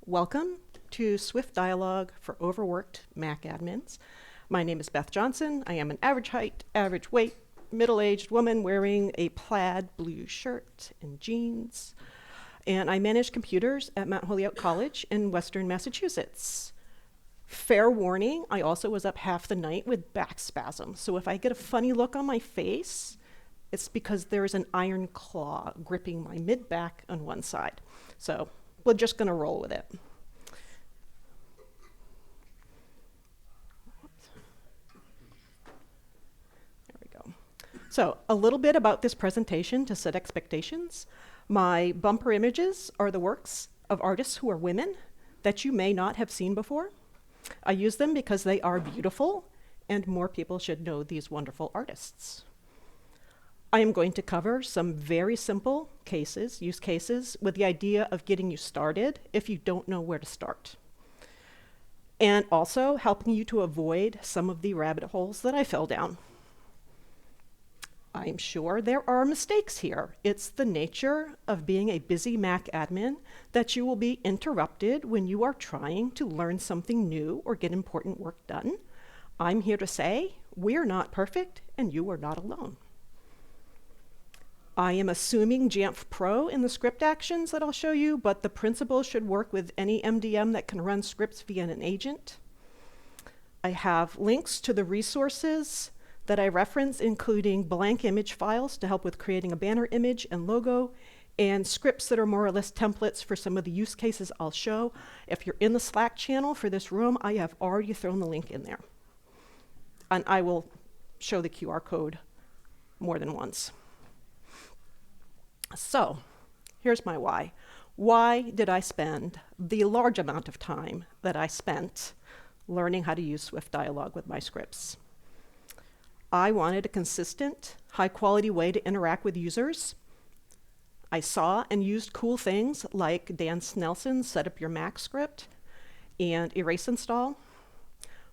Welcome to swiftDialog for Overworked Mac admins. My name is Beth Johnson. I am an average height, average weight, middle-aged woman wearing a plaid blue shirt and jeans. And I manage computers at Mount Holyoke College in Western Massachusetts. Fair warning, I also was up half the night with back spasms. So if I get a funny look on my face, it's because there's an iron claw gripping my mid-back on one side. So we're just going to roll with it. There we go. So a little bit about this presentation to set expectations. My bumper images are the works of artists who are women that you may not have seen before. I use them because they are beautiful, and more people should know these wonderful artists. I am going to cover some very simple use cases, with the idea of getting you started if you don't know where to start. And also helping you to avoid some of the rabbit holes that I fell down. I'm sure there are mistakes here. It's the nature of being a busy Mac admin that you will be interrupted when you are trying to learn something new or get important work done. I'm here to say we're not perfect and you are not alone. I am assuming Jamf Pro in the script actions that I'll show you, but the principle should work with any MDM that can run scripts via an agent. I have links to the resources that I reference, including blank image files to help with creating a banner image and logo, and scripts that are more or less templates for some of the use cases I'll show. If you're in the Slack channel for this room, I have already thrown the link in there. And I will show the QR code more than once. So here's my why. Why did I spend the large amount of time that I spent learning how to use swiftDialog with my scripts? I wanted a consistent, high-quality way to interact with users. I saw and used cool things like Dan Snelson's Set Up Your Mac script and Erase Install.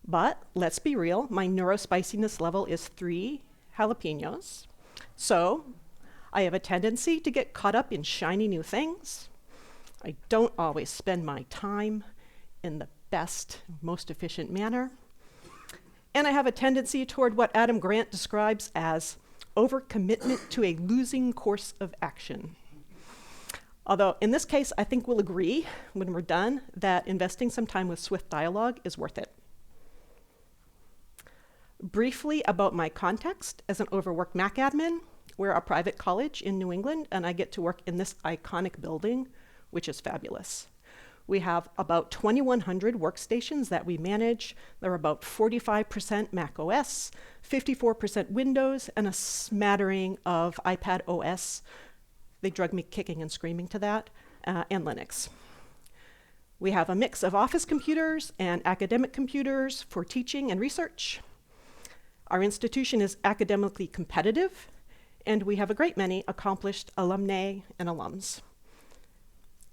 But let's be real, my neurospiciness level is 3 jalapenos. So I have a tendency to get caught up in shiny new things. I don't always spend my time in the best, most efficient manner. And I have a tendency toward what Adam Grant describes as overcommitment to a losing course of action. Although in this case, I think we'll agree when we're done that investing some time with swiftDialog is worth it. Briefly about my context as an overworked Mac admin. We're a private college in New England, and I get to work in this iconic building, which is fabulous. We have about 2,100 workstations that we manage. They're about 45% Mac OS, 54% Windows, and a smattering of iPad OS. They drug me kicking and screaming to that, and Linux. We have a mix of office computers and academic computers for teaching and research. Our institution is academically competitive, and we have a great many accomplished alumnae and alums,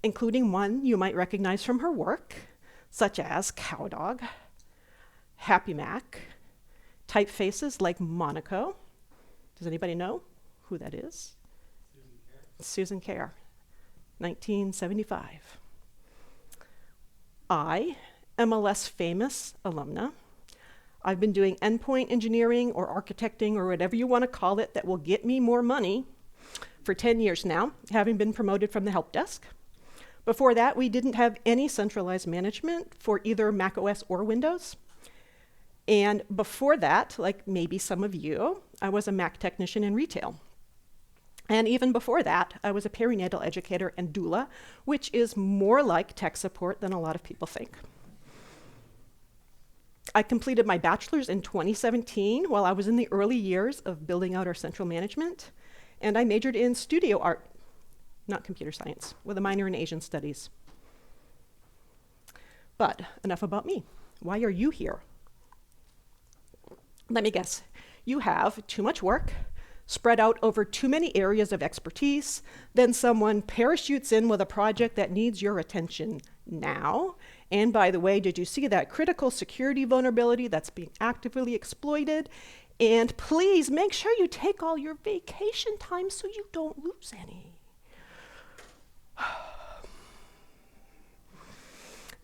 including one you might recognize from her work, such as Cowdog, Happy Mac, typefaces like Monaco. Does anybody know who that is? Susan Kerr, 1975. I am a less famous alumna. I've been doing endpoint engineering or architecting or whatever you want to call it that will get me more money for 10 years now, having been promoted from the help desk. Before that, we didn't have any centralized management for either Mac OS or Windows. And before that, like maybe some of you, I was a Mac technician in retail. And even before that, I was a perinatal educator and doula, which is more like tech support than a lot of people think. I completed my bachelor's in 2017 while I was in the early years of building out our central management, and I majored in studio art, not computer science, with a minor in Asian studies. But enough about me. Why are you here? Let me guess. You have too much work, spread out over too many areas of expertise, then someone parachutes in with a project that needs your attention now. And by the way, did you see that critical security vulnerability that's being actively exploited? And please make sure you take all your vacation time so you don't lose any.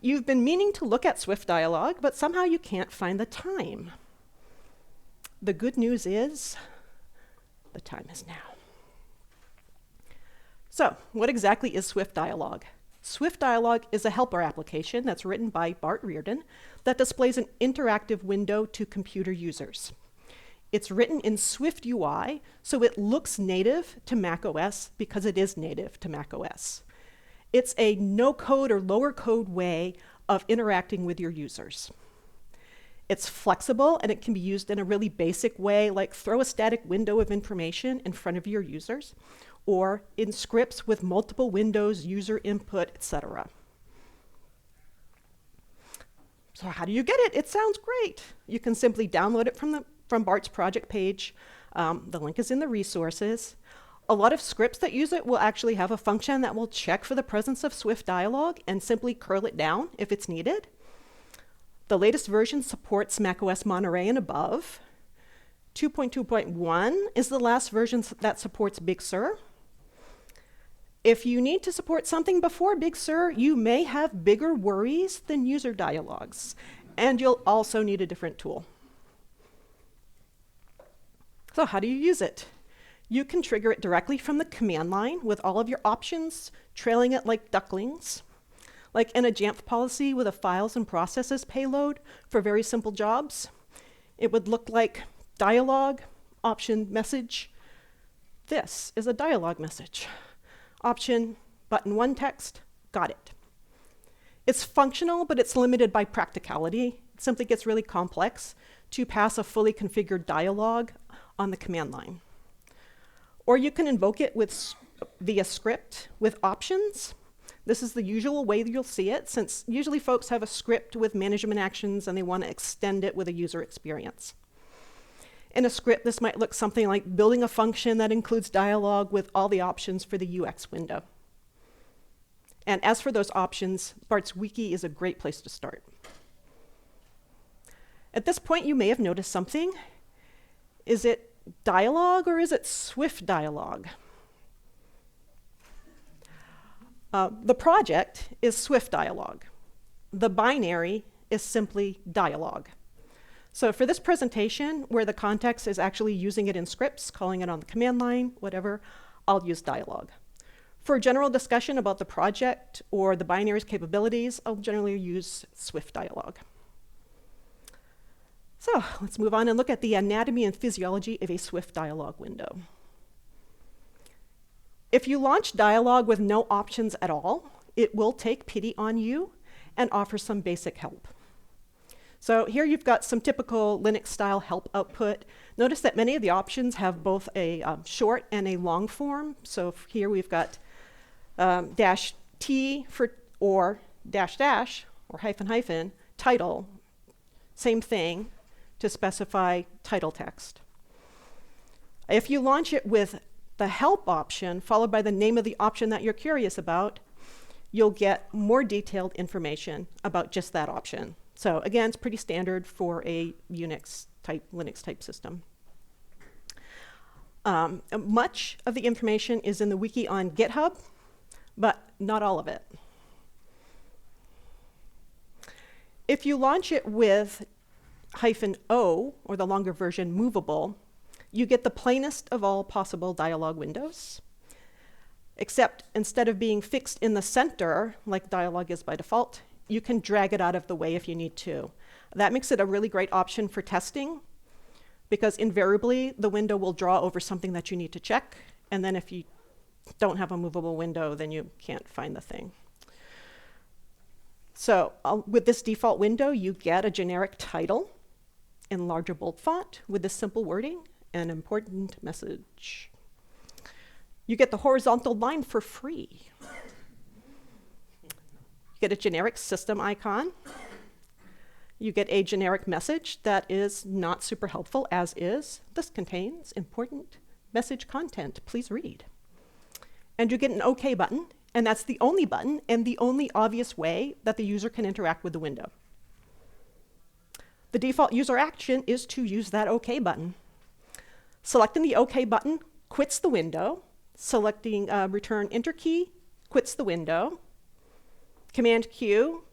You've been meaning to look at swiftDialog, but somehow you can't find the time. The good news is, the time is now. So, what exactly is swiftDialog? swiftDialog is a helper application that's written by Bart Reardon that displays an interactive window to computer users. It's written in Swift UI, so it looks native to macOS because it is native to macOS. It's a no-code or lower code way of interacting with your users. It's flexible and it can be used in a really basic way, like throw a static window of information in front of your users, or in scripts with multiple windows, user input, etc. So how do you get it? It sounds great. You can simply download it from Bart's project page. The link is in the resources. A lot of scripts that use it will actually have a function that will check for the presence of swiftDialog and simply curl it down if it's needed. The latest version supports macOS Monterey and above. 2.2.1 is the last version that supports Big Sur. If you need to support something before Big Sur, you may have bigger worries than user dialogues, and you'll also need a different tool. So how do you use it? You can trigger it directly from the command line with all of your options, trailing it like ducklings, like in a Jamf policy with a files and processes payload for very simple jobs. It would look like dialog, option, message. This is a dialog message. Option, button 1 text, got it. It's functional, but it's limited by practicality. It simply gets really complex to pass a fully configured dialog on the command line. Or you can invoke it via script with options. This is the usual way that you'll see it, since usually folks have a script with management actions and they want to extend it with a user experience. In a script, this might look something like building a function that includes dialog with all the options for the UX window. And as for those options, Bart's wiki is a great place to start. At this point, you may have noticed something. Is it dialog or is it swiftDialog? The project is swiftDialog. The binary is simply dialog. So for this presentation, where the context is actually using it in scripts, calling it on the command line, whatever, I'll use dialog. For a general discussion about the project or the binary's capabilities, I'll generally use swiftDialog. So let's move on and look at the anatomy and physiology of a swiftDialog window. If you launch dialog with no options at all, it will take pity on you and offer some basic help. So here you've got some typical Linux-style help output. Notice that many of the options have both a short and a long form. So here we've got -t or -- or -- title, same thing to specify title text. If you launch it with the help option followed by the name of the option that you're curious about, you'll get more detailed information about just that option. So again, it's pretty standard for a Linux type system. Much of the information is in the wiki on GitHub, but not all of it. If you launch it with -o, or the longer version, movable, you get the plainest of all possible dialog windows, except instead of being fixed in the center, like dialog is by default, you can drag it out of the way if you need to. That makes it a really great option for testing, because invariably the window will draw over something that you need to check, and then if you don't have a movable window, then you can't find the thing. So with this default window, you get a generic title in larger bold font with this simple wording, an important message. You get the horizontal line for free. You get a generic system icon. You get a generic message that is not super helpful, as is, this contains important message content, please read. And you get an OK button, and that's the only button and the only obvious way that the user can interact with the window. The default user action is to use that OK button. Selecting the OK button quits the window. Selecting return enter key quits the window. Command Q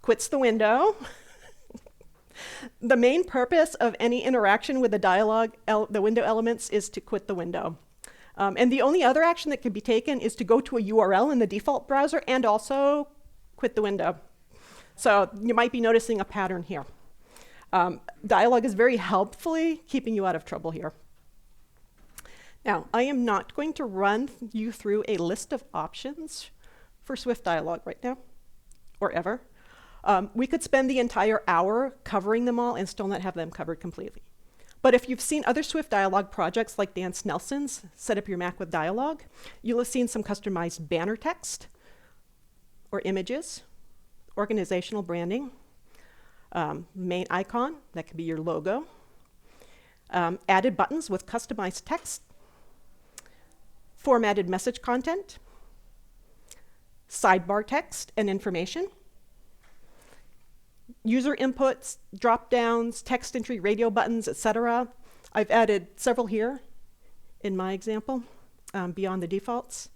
quits the window. The main purpose of any interaction with the dialog, the window elements, is to quit the window. And the only other action that can be taken is to go to a URL in the default browser and also quit the window. So you might be noticing a pattern here. Dialog is very helpfully keeping you out of trouble here. Now, I am not going to run you through a list of options for swiftDialog right now, or ever. We could spend the entire hour covering them all and still not have them covered completely. But if you've seen other swiftDialog projects like Dan Snelson's Set Up Your Mac with Dialog, you'll have seen some customized banner text or images, organizational branding, main icon, that could be your logo, added buttons with customized text, formatted message content, sidebar text and information, user inputs, drop-downs, text entry, radio buttons, etc. I've added several here in my example, beyond the defaults.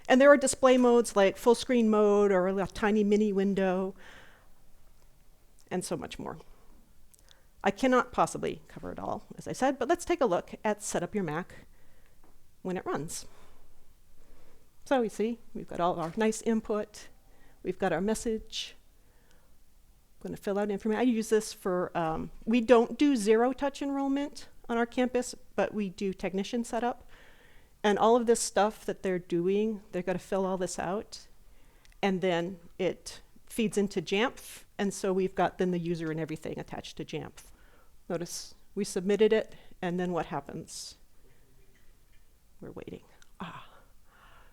And there are display modes like full screen mode or a tiny mini window, and so much more. I cannot possibly cover it all, as I said, but let's take a look at Set Up Your Mac when it runs. So you see, we've got all our nice input. We've got our message. I'm going to fill out information. I use this for, we don't do zero-touch enrollment on our campus, but we do technician setup. And all of this stuff that they're doing, they've got to fill all this out. And then it feeds into Jamf. And so we've got then the user and everything attached to Jamf. Notice we submitted it, and then what happens? We're waiting.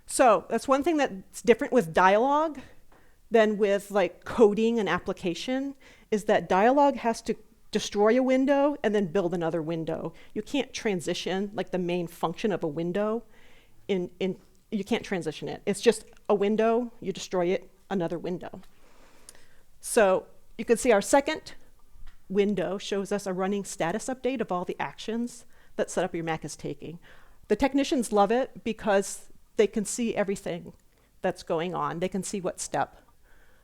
So that's one thing that's different with Dialog than with like coding an application, is that Dialog has to destroy a window and then build another window. You can't transition like the main function of a window you can't transition it. It's just a window, you destroy it, another window. So you can see our second window shows us a running status update of all the actions that Set Up Your Mac is taking. The technicians love it because they can see everything that's going on. They can see what step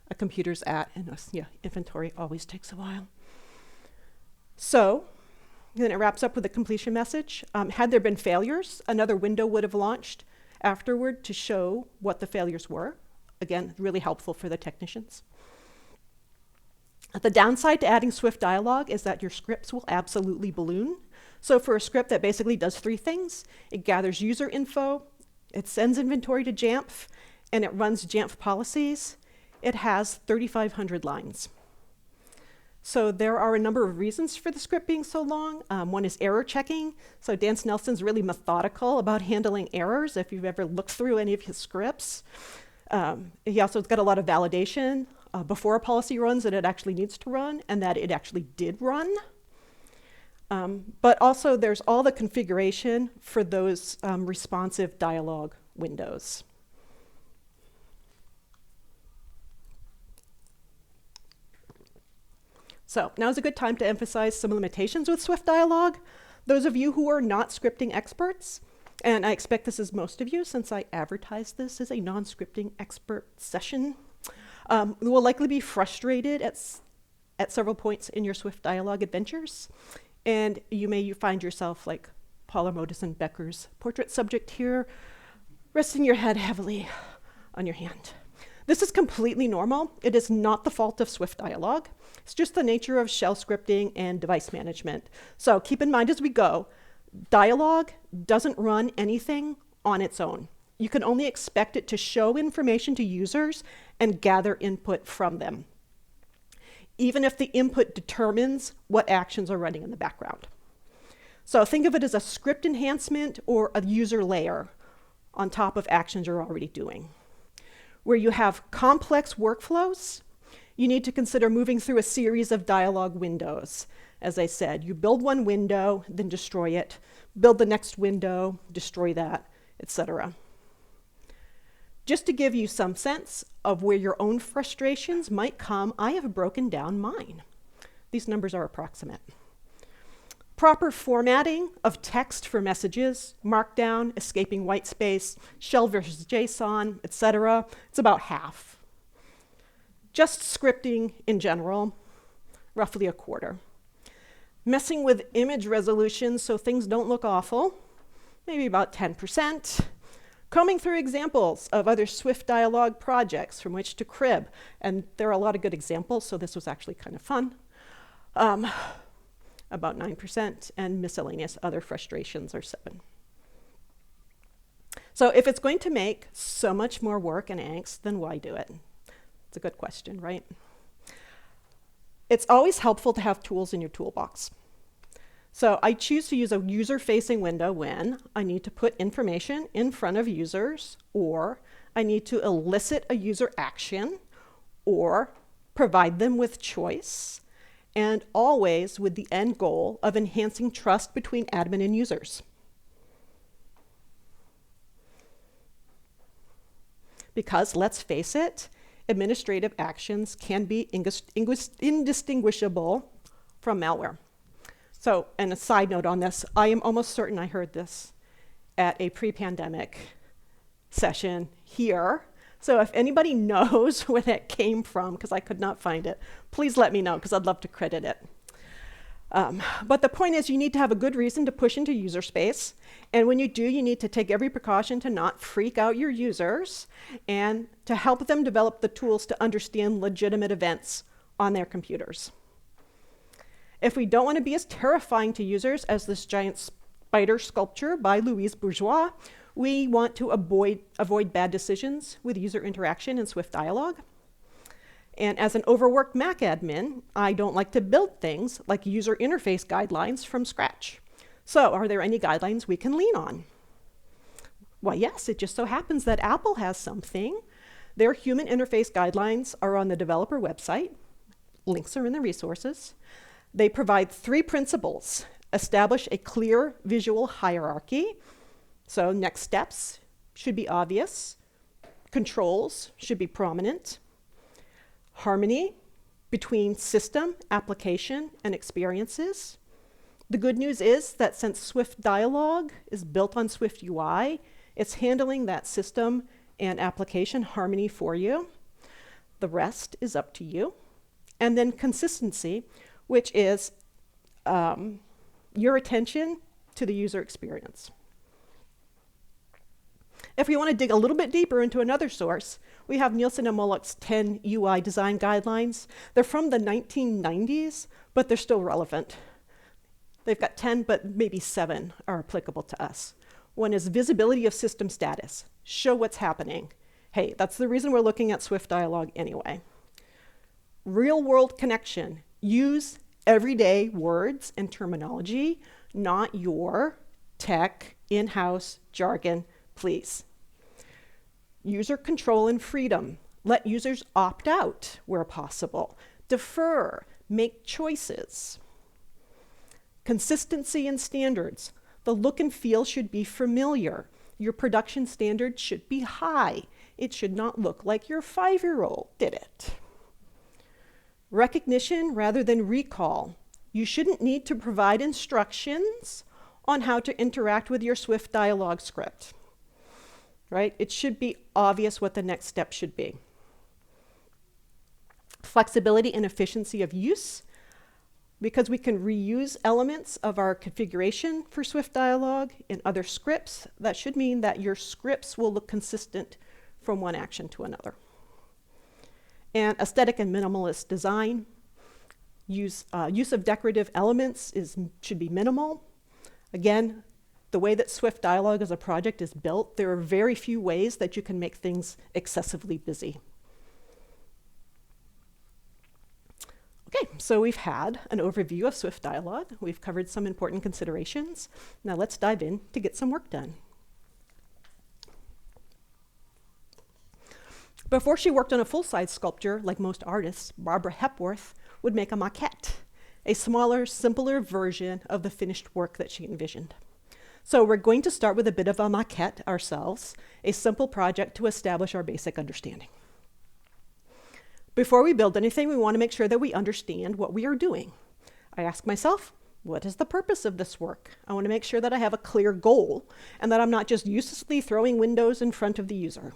a computer's at, and inventory always takes a while. So then it wraps up with a completion message. Had there been failures, another window would have launched afterward to show what the failures were. Again, really helpful for the technicians. The downside to adding swiftDialog is that your scripts will absolutely balloon. So for a script that basically does three things, it gathers user info, it sends inventory to Jamf, and it runs Jamf policies, it has 3,500 lines. So there are a number of reasons for the script being so long. One is error checking. So Dan Snelson's really methodical about handling errors if you've ever looked through any of his scripts. He also has got a lot of validation before a policy runs that it actually needs to run and that it actually did run. But also there's all the configuration for those responsive dialog windows. So now's a good time to emphasize some limitations with swiftDialog. Those of you who are not scripting experts, and I expect this is most of you since I advertised this as a non-scripting expert session, will likely be frustrated at several points in your swiftDialog adventures. And you may find yourself like Paula Modison Becker's portrait subject here, resting your head heavily on your hand. This is completely normal. It is not the fault of swiftDialog. It's just the nature of shell scripting and device management. So keep in mind as we go, Dialog doesn't run anything on its own. You can only expect it to show information to users and gather input from them, even if the input determines what actions are running in the background. So think of it as a script enhancement or a user layer on top of actions you're already doing. Where you have complex workflows, you need to consider moving through a series of dialog windows. As I said, you build one window, then destroy it, build the next window, destroy that, etc. Just to give you some sense of where your own frustrations might come, I have broken down mine. These numbers are approximate. Proper formatting of text for messages, Markdown, escaping white space, shell versus JSON, etc. It's about half. Just scripting in general, roughly a quarter. Messing with image resolution so things don't look awful, maybe about 10%. Combing through examples of other swiftDialog projects from which to crib, and there are a lot of good examples, so this was actually kind of fun. About 9%, and miscellaneous other frustrations are 7%. So if it's going to make so much more work and angst, then why do it? It's a good question, right? It's always helpful to have tools in your toolbox. So I choose to use a user-facing window when I need to put information in front of users, or I need to elicit a user action, or provide them with choice, and always with the end goal of enhancing trust between admin and users. Because, let's face it, administrative actions can be indistinguishable from malware. So, and a side note on this, I am almost certain I heard this at a pre-pandemic session here. So if anybody knows where that came from, because I could not find it, please let me know, because I'd love to credit it. But the point is, you need to have a good reason to push into user space. And when you do, you need to take every precaution to not freak out your users and to help them develop the tools to understand legitimate events on their computers. If we don't want to be as terrifying to users as this giant spider sculpture by Louise Bourgeois, we want to avoid bad decisions with user interaction in swiftDialog. And as an overworked Mac admin, I don't like to build things like user interface guidelines from scratch. So are there any guidelines we can lean on? Why, yes, it just so happens that Apple has something. Their human interface guidelines are on the developer website. Links are in the resources. They provide 3 principles. Establish a clear visual hierarchy. So next steps should be obvious. Controls should be prominent. Harmony between system, application, and experiences. The good news is that since swiftDialog is built on SwiftUI, it's handling that system and application harmony for you. The rest is up to you. And then consistency, which is your attention to the user experience. If we want to dig a little bit deeper into another source, we have Nielsen and Mollock's 10 UI design guidelines. They're from the 1990s, but they're still relevant. They've got 10, but maybe 7 are applicable to us. One is visibility of system status. Show what's happening. Hey, that's the reason we're looking at swiftDialog anyway. Real-world connection. Use everyday words and terminology, not your tech, in-house jargon, please. User control and freedom. Let users opt out where possible. Defer. Make choices. Consistency and standards. The look and feel should be familiar. Your production standards should be high. It should not look like your 5-year-old did it. Recognition rather than recall. You shouldn't need to provide instructions on how to interact with your swiftDialog script. Right? It should be obvious what the next step should be. Flexibility and efficiency of use. Because we can reuse elements of our configuration for swiftDialog in other scripts, that should mean that your scripts will look consistent from one action to another. And aesthetic and minimalist design. Use of decorative elements should be minimal. Again, the way that swiftDialog as a project is built, there are very few ways that you can make things excessively busy. Okay, so we've had an overview of swiftDialog. We've covered some important considerations. Now let's dive in to get some work done. Before she worked on a full-size sculpture, like most artists, Barbara Hepworth would make a maquette, a smaller, simpler version of the finished work that she envisioned. So we're going to start with a bit of a maquette ourselves, a simple project to establish our basic understanding. Before we build anything, we want to make sure that we understand what we are doing. I ask myself, what is the purpose of this work? I want to make sure that I have a clear goal and that I'm not just uselessly throwing windows in front of the user.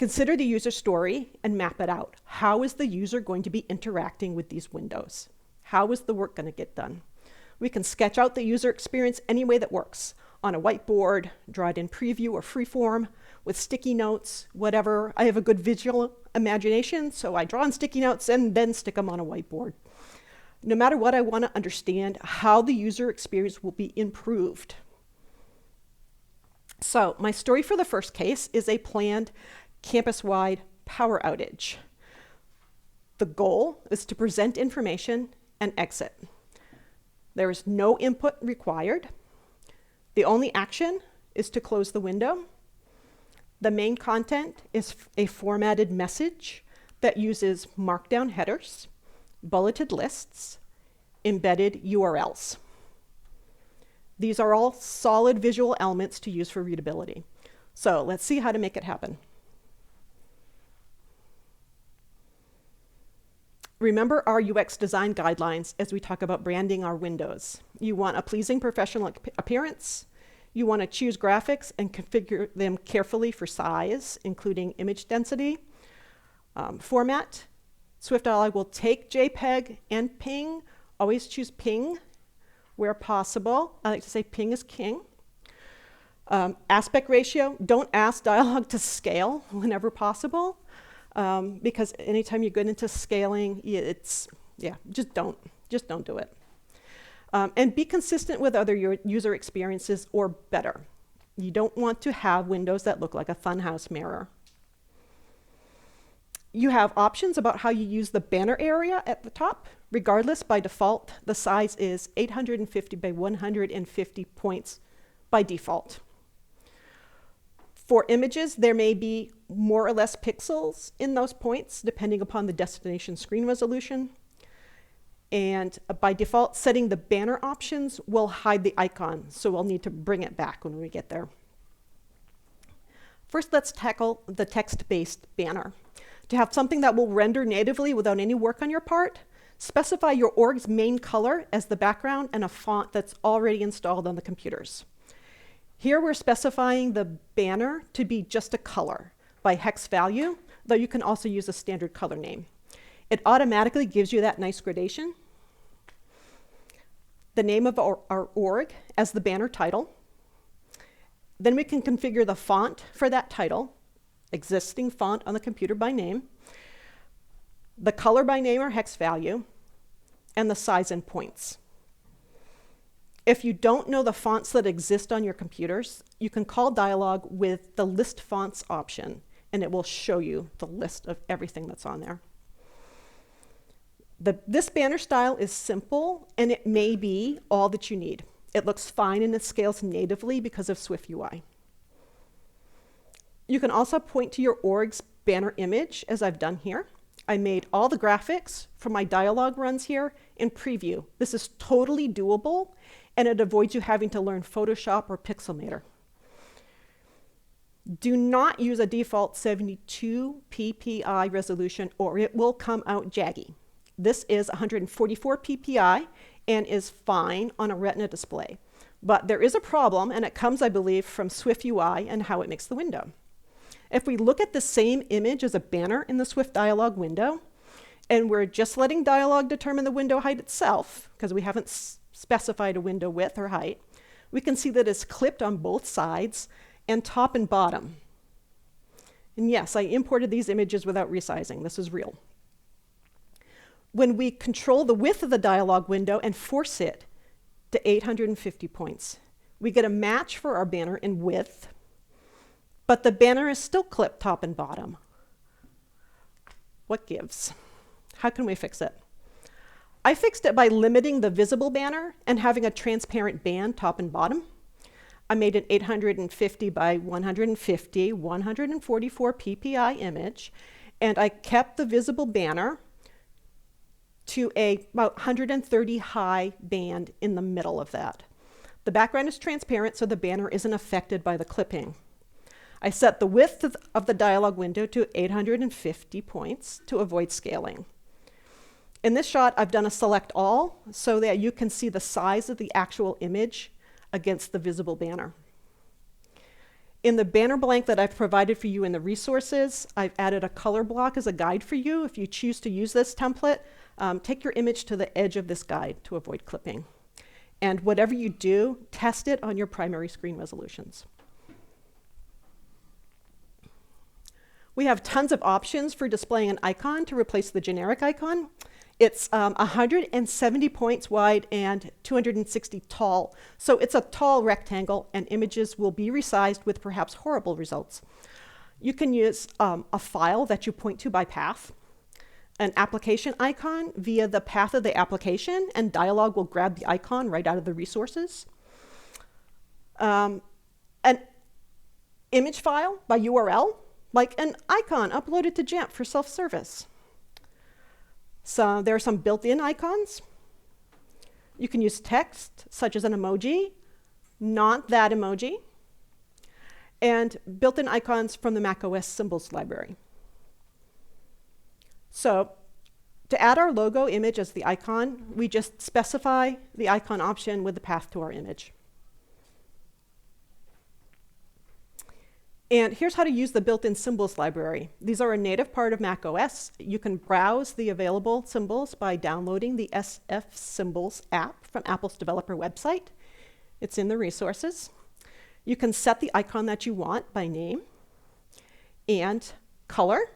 Consider the user story and map it out. How is the user going to be interacting with these windows? How is the work going to get done? We can sketch out the user experience any way that works. On a whiteboard, draw it in preview or freeform, with sticky notes, whatever. I have a good visual imagination, so I draw on sticky notes and then stick them on a whiteboard. No matter what, I want to understand how the user experience will be improved. So my story for the first case is a planned campus-wide power outage. The goal is to present information and exit. There is no input required. The only action is to close the window. The main content is a formatted message that uses markdown headers, bulleted lists, embedded URLs. These are all solid visual elements to use for readability. So let's see how to make it happen. Remember our UX design guidelines as we talk about branding our windows. You want a pleasing professional appearance. You want to choose graphics and configure them carefully for size, including image density, format. swiftDialog will take JPEG and PNG. Always choose PNG where possible. I like to say PNG is king. Aspect ratio, don't ask Dialog to scale whenever possible, because anytime you get into scaling, just don't do it. And be consistent with other user experiences or better. You don't want to have windows that look like a funhouse mirror. You have options about how you use the banner area at the top. Regardless, by default, the size is 850 by 150 points by default. For images, there may be more or less pixels in those points, depending upon the destination screen resolution. And by default, setting the banner options will hide the icon, so we'll need to bring it back when we get there. First, let's tackle the text-based banner. To have something that will render natively without any work on your part, specify your org's main color as the background and a font that's already installed on the computers. Here we're specifying the banner to be just a color by hex value, though you can also use a standard color name. It automatically gives you that nice gradation. The name of our org as the banner title. Then we can configure the font for that title, existing font on the computer by name, the color by name or hex value, and the size and points. If you don't know the fonts that exist on your computers, you can call Dialog with the list fonts option, and it will show you the list of everything that's on there. This banner style is simple, and it may be all that you need. It looks fine and it scales natively because of SwiftUI. You can also point to your org's banner image, as I've done here. I made all the graphics for my Dialog runs here in preview. This is totally doable, and it avoids you having to learn Photoshop or Pixelmator. Do not use a default 72 ppi resolution, or it will come out jaggy. This is 144 ppi and is fine on a Retina display. But there is a problem, and it comes, I believe, from SwiftUI and how it makes the window. If we look at the same image as a banner in the swiftDialog window, and we're just letting Dialog determine the window height itself, because we haven't specified a window width or height, we can see that it's clipped on both sides and top and bottom. And yes, I imported these images without resizing. This is real. When we control the width of the Dialog window and force it to 850 points, we get a match for our banner in width, but the banner is still clipped top and bottom. What gives? How can we fix it? I fixed it by limiting the visible banner and having a transparent band top and bottom. I made an 850 by 150, 144 ppi image, and I kept the visible banner to about 130 high band in the middle of that. The background is transparent, so the banner isn't affected by the clipping. I set the width of the Dialog window to 850 points to avoid scaling. In this shot, I've done a select all so that you can see the size of the actual image against the visible banner. In the banner blank that I've provided for you in the resources, I've added a color block as a guide for you. If you choose to use this template, take your image to the edge of this guide to avoid clipping. And whatever you do, test it on your primary screen resolutions. We have tons of options for displaying an icon to replace the generic icon. It's 170 points wide and 260 tall. So it's a tall rectangle, and images will be resized with perhaps horrible results. You can use a file that you point to by path, an application icon via the path of the application, and Dialog will grab the icon right out of the resources. An image file by URL, like an icon uploaded to Jamf for self-service. So there are some built-in icons. You can use text, such as an emoji, not that emoji, and built-in icons from the macOS symbols library. So to add our logo image as the icon, we just specify the icon option with the path to our image. And here's how to use the built-in symbols library. These are a native part of macOS. You can browse the available symbols by downloading the SF Symbols app from Apple's developer website. It's in the resources. You can set the icon that you want by name and color.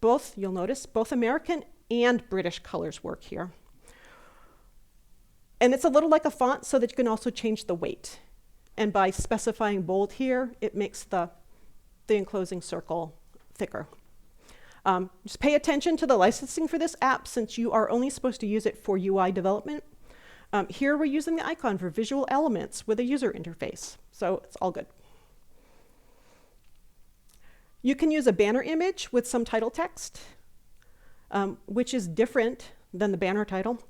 Both, you'll notice, both American and British colors work here. And it's a little like a font so that you can also change the weight. And by specifying bold here, it makes the enclosing circle thicker. Just pay attention to the licensing for this app, since you are only supposed to use it for UI development. Here we're using the icon for visual elements with a user interface, so it's all good. You can use a banner image with some title text, which is different than the banner title.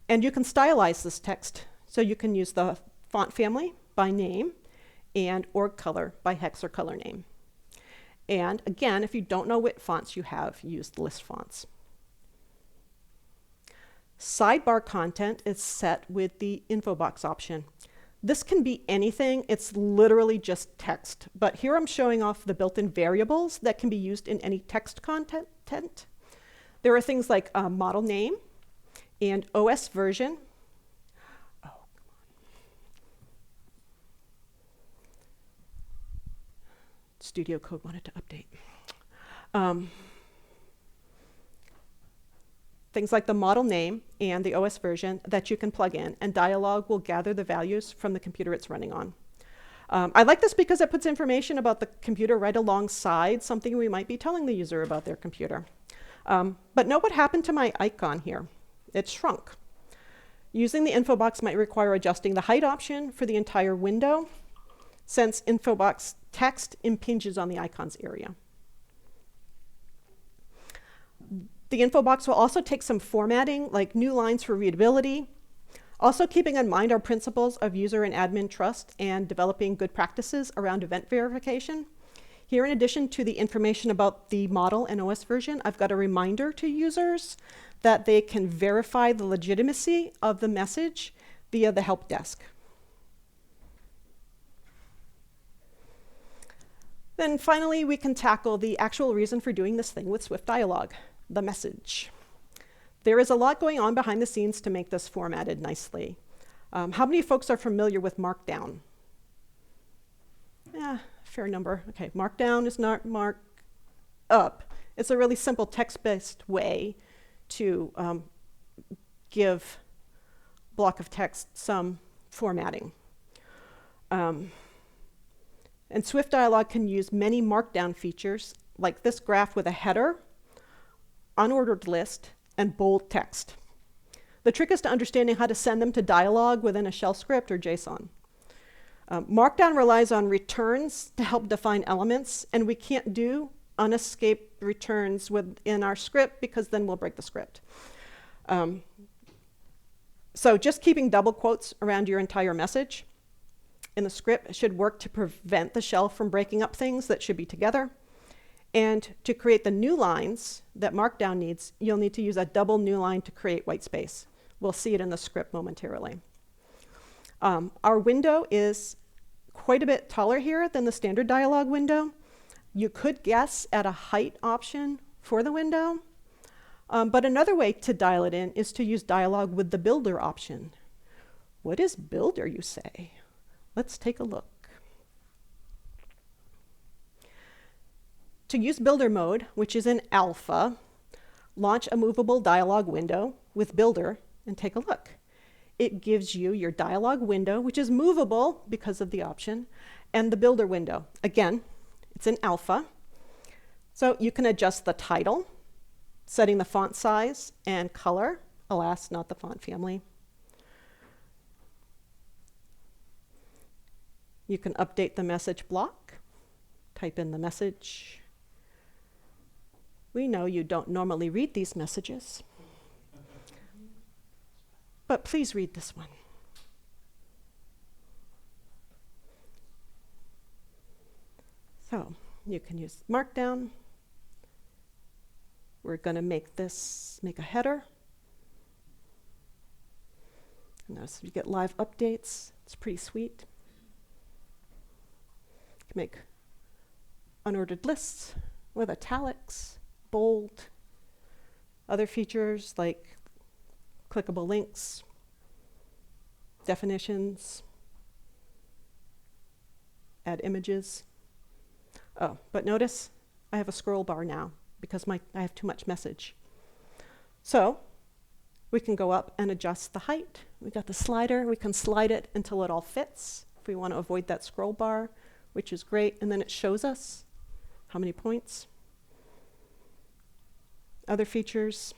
And you can stylize this text, so you can use the font family by name and org color by hex or color name. And again, if you don't know what fonts you have, use the list fonts. Sidebar content is set with the info box option. This can be anything. It's literally just text. But here I'm showing off the built-in variables that can be used in any text content. There are things like model name and OS version. Studio Code wanted to update. Things like the model name and the OS version that you can plug in, and Dialog will gather the values from the computer it's running on. I like this because it puts information about the computer right alongside something we might be telling the user about their computer. But note what happened to my icon here. It shrunk. Using the info box might require adjusting the height option for the entire window, since info box text impinges on the icon's area. The info box will also take some formatting, like new lines for readability, also keeping in mind our principles of user and admin trust and developing good practices around event verification. Here, in addition to the information about the model and OS version, I've got a reminder to users that they can verify the legitimacy of the message via the help desk. Then finally, we can tackle the actual reason for doing this thing with swiftDialog, the message. There is a lot going on behind the scenes to make this formatted nicely. How many folks are familiar with Markdown? Yeah, fair number. Okay, Markdown is not markup. It's a really simple text-based way to give block of text some formatting. And swiftDialog can use many Markdown features, like this graph with a header, unordered list, and bold text. The trick is to understanding how to send them to Dialog within a shell script or JSON. Markdown relies on returns to help define elements, and we can't do unescaped returns within our script because then we'll break the script. So just keeping double quotes around your entire message in the script should work to prevent the shell from breaking up things that should be together. And to create the new lines that Markdown needs, you'll need to use a double new line to create white space. We'll see it in the script momentarily. Our window is quite a bit taller here than the standard dialog window. You could guess at a height option for the window, but another way to dial it in is to use dialog with the builder option. What is builder, you say? Let's take a look. To use builder mode, which is in alpha, launch a movable dialog window with builder and take a look. It gives you your dialog window, which is movable because of the option, and the builder window. Again, it's in alpha. So you can adjust the title, setting the font size and color. Alas, not the font family. You can update the message block, type in the message. We know you don't normally read these messages, but please read this one. So you can use Markdown. We're going to make a header. And notice you get live updates. It's pretty sweet. You can make unordered lists with italics, bold, other features like clickable links, definitions, add images. Oh, but notice I have a scroll bar now because I have too much message. So we can go up and adjust the height. We got the slider. We can slide it until it all fits if we want to avoid that scroll bar, which is great. And then it shows us how many points. Other features,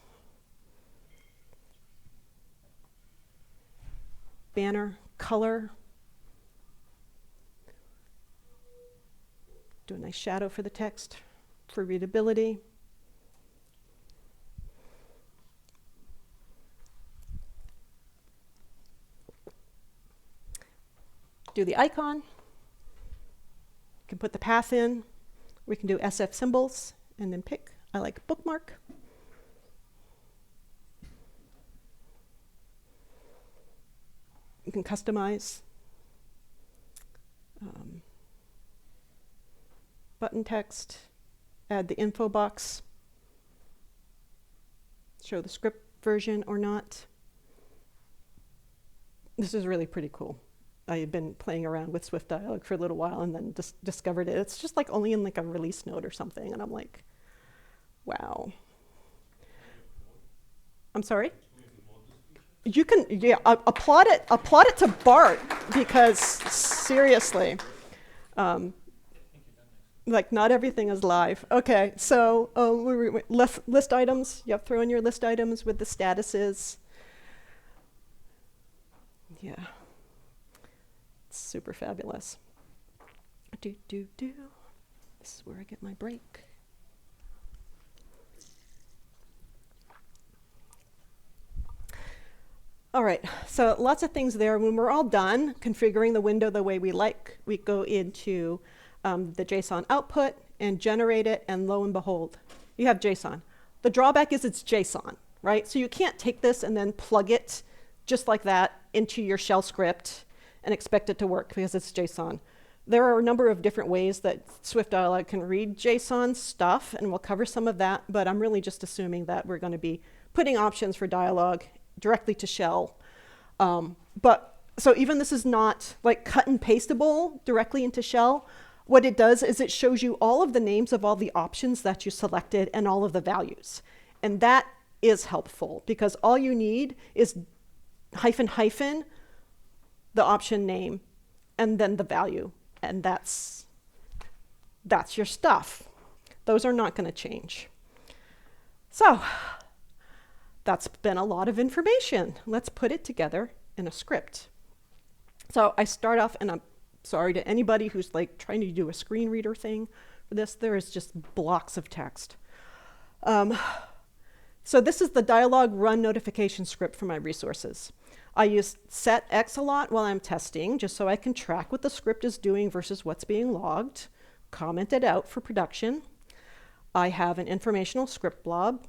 banner, color, do a nice shadow for the text, for readability. Do the icon, you can put the path in, we can do SF symbols, and then pick, I like bookmark. You can customize button text, add the info box, show the script version or not. This is really pretty cool. I had been playing around with swiftDialog for a little while and then just discovered it. It's just like only in like a release note or something, and I'm like, wow. I'm sorry? You can, yeah, applaud it to Bart, because seriously, like not everything is live. Okay, so list items. Yep, throw in your list items with the statuses. Yeah, it's super fabulous. This is where I get my break. All right, so lots of things there. When we're all done configuring the window the way we like, we go into the JSON output and generate it, and lo and behold, you have JSON. The drawback is it's JSON, right? So you can't take this and then plug it just like that into your shell script and expect it to work because it's JSON. There are a number of different ways that swiftDialog can read JSON stuff, and we'll cover some of that, but I'm really just assuming that we're going to be putting options for dialog directly to shell. But so even this is not like cut and pasteable directly into shell. What it does is it shows you all of the names of all the options that you selected and all of the values. And that is helpful because all you need is --, the option name, and then the value. And that's your stuff. Those are not going to change. So that's been a lot of information. Let's put it together in a script. So I start off, and I'm sorry to anybody who's like trying to do a screen reader thing for this. There is just blocks of text. So this is the dialog run notification script for my resources. I use setx a lot while I'm testing, just so I can track what the script is doing versus what's being logged, comment it out for production. I have an informational script blob.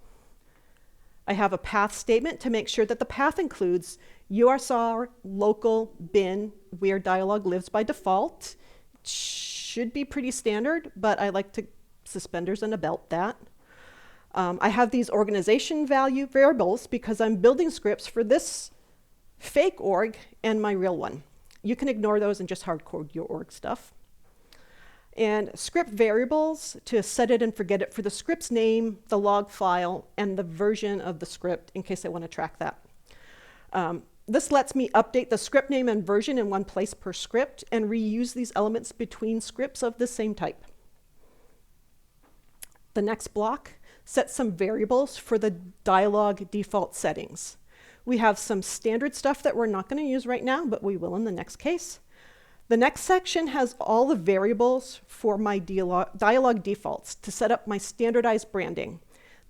I have a path statement to make sure that the path includes USR, local, bin, where dialog lives by default. It should be pretty standard, but I like to suspenders and a belt that. I have these organization value variables because I'm building scripts for this fake org and my real one. You can ignore those and just hard code your org stuff. And script variables to set it and forget it for the script's name, the log file, and the version of the script in case I want to track that. This lets me update the script name and version in one place per script and reuse these elements between scripts of the same type. The next block sets some variables for the dialog default settings. We have some standard stuff that we're not going to use right now, but we will in the next case. The next section has all the variables for my dialog defaults to set up my standardized branding.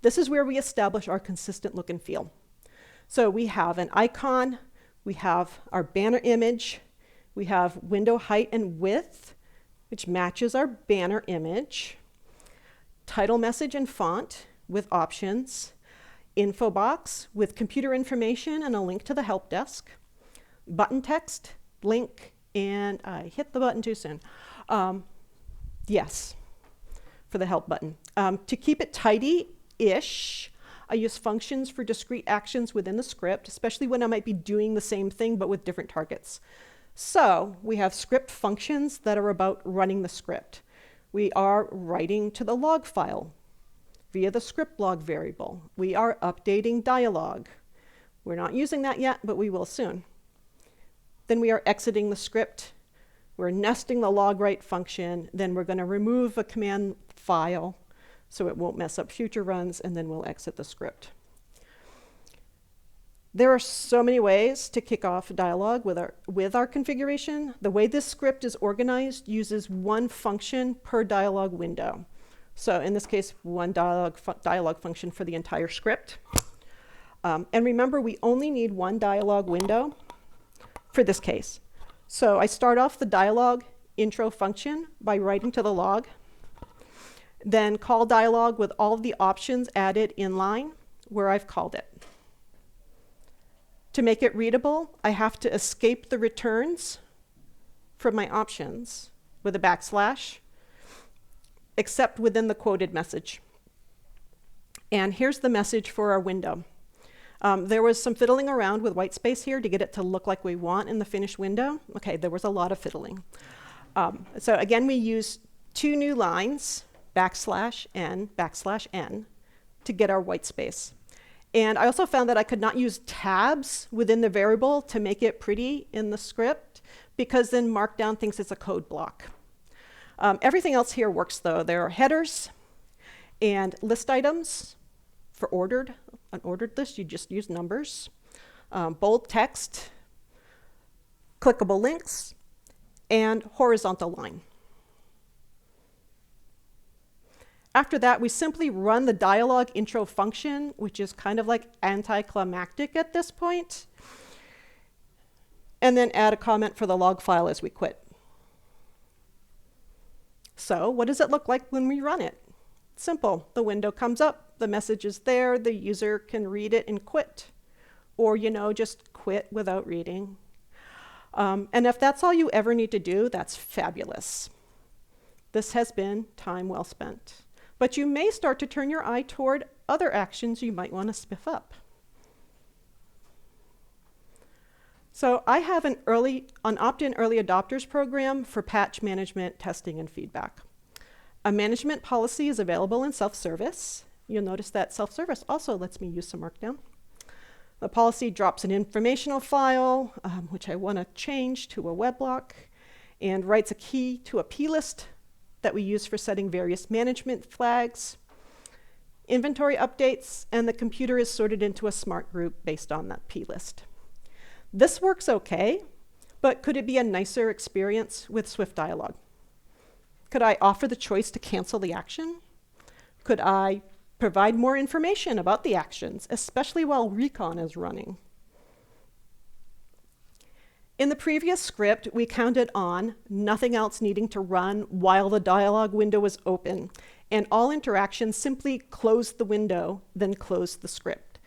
This is where we establish our consistent look and feel. So we have an icon, we have our banner image, we have window height and width, which matches our banner image, title message and font with options, info box with computer information and a link to the help desk, button text, link, and I hit the button too soon. Yes, for the help button. To keep it tidy-ish, I use functions for discrete actions within the script, especially when I might be doing the same thing but with different targets. So we have script functions that are about running the script. We are writing to the log file via the script log variable. We are updating dialog. We're not using that yet, but we will soon. Then we are exiting the script. We're nesting the log write function. Then we're going to remove a command file so it won't mess up future runs, and then we'll exit the script. There are so many ways to kick off dialog with our configuration. The way this script is organized uses one function per dialog window. So in this case, one dialog function for the entire script. And remember, we only need one dialog window for this case. So I start off the dialog intro function by writing to the log, then call dialog with all of the options added in line where I've called it. To make it readable, I have to escape the returns from my options with a backslash, except within the quoted message. And here's the message for our window. There was some fiddling around with white space here to get it to look like we want in the finished window. Okay, there was a lot of fiddling. So again, we use two new lines, \n, to get our white space. And I also found that I could not use tabs within the variable to make it pretty in the script, because then Markdown thinks it's a code block. Everything else here works though. There are headers and list items for ordered. An ordered list, you just use numbers, bold text, clickable links, and horizontal line. After that, we simply run the dialog intro function, which is kind of like anticlimactic at this point, and then add a comment for the log file as we quit. So what does it look like when we run it? Simple. The window comes up, the message is there, the user can read it and quit. Or, just quit without reading. And if that's all you ever need to do, that's fabulous. This has been time well spent. But you may start to turn your eye toward other actions you might want to spiff up. So I have an opt-in early adopters program for patch management, testing, and feedback. A management policy is available in self-service. You'll notice that self-service also lets me use some Markdown. The policy drops an informational file, which I want to change to a web block, and writes a key to a plist that we use for setting various management flags, inventory updates, and the computer is sorted into a smart group based on that plist. This works okay, but could it be a nicer experience with swiftDialog? Could I offer the choice to cancel the action? Could I provide more information about the actions, especially while recon is running? In the previous script, we counted on nothing else needing to run while the dialog window was open, and all interactions simply closed the window, then closed the script.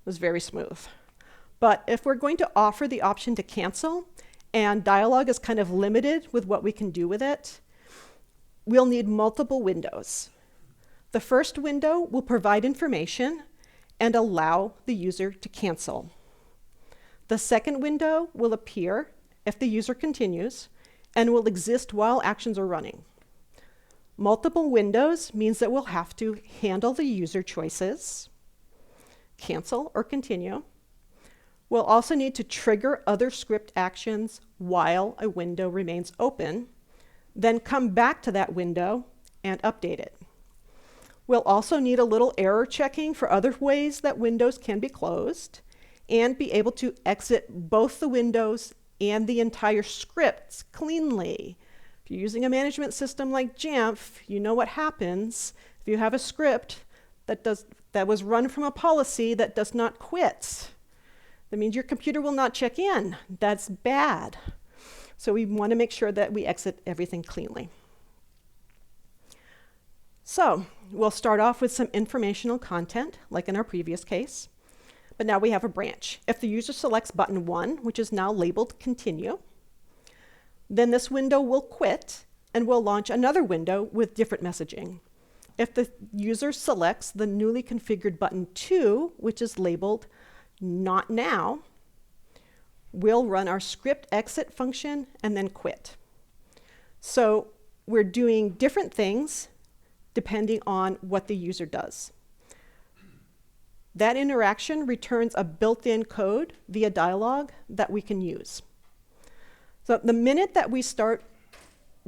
was very smooth. But if we're going to offer the option to cancel, and dialog is kind of limited with what we can do with it, we'll need multiple windows. The first window will provide information and allow the user to cancel. The second window will appear if the user continues and will exist while actions are running. Multiple windows means that we'll have to handle the user choices, cancel or continue. We'll also need to trigger other script actions while a window remains open, then come back to that window and update it. We'll also need a little error checking for other ways that windows can be closed, and be able to exit both the windows and the entire script cleanly. If you're using a management system like Jamf, you know what happens if you have a script that was run from a policy that does not quit. That means your computer will not check in. That's bad. So we want to make sure that we exit everything cleanly. So we'll start off with some informational content, like in our previous case. But now we have a branch. If the user selects button 1, which is now labeled Continue, then this window will quit and will launch another window with different messaging. If the user selects the newly configured button 2, which is labeled Not Now, we'll run our script exit function and then quit. So we're doing different things depending on what the user does. That interaction returns a built-in code via dialog that we can use. So the minute that we start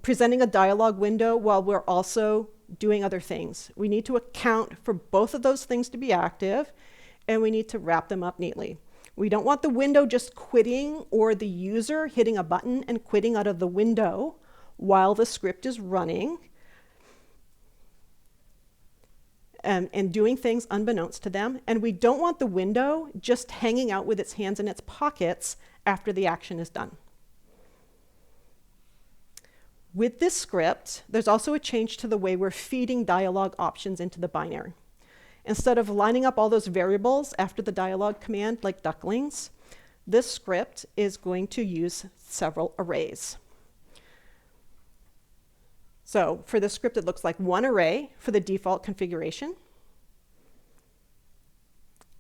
presenting a dialog window while we're also doing other things, we need to account for both of those things to be active, and we need to wrap them up neatly. We don't want the window just quitting or the user hitting a button and quitting out of the window while the script is running. And doing things unbeknownst to them. And we don't want the window just hanging out with its hands in its pockets after the action is done. With this script, there's also a change to the way we're feeding dialog options into the binary. Instead of lining up all those variables after the dialog command like ducklings, this script is going to use several arrays. So for this script, it looks like one array for the default configuration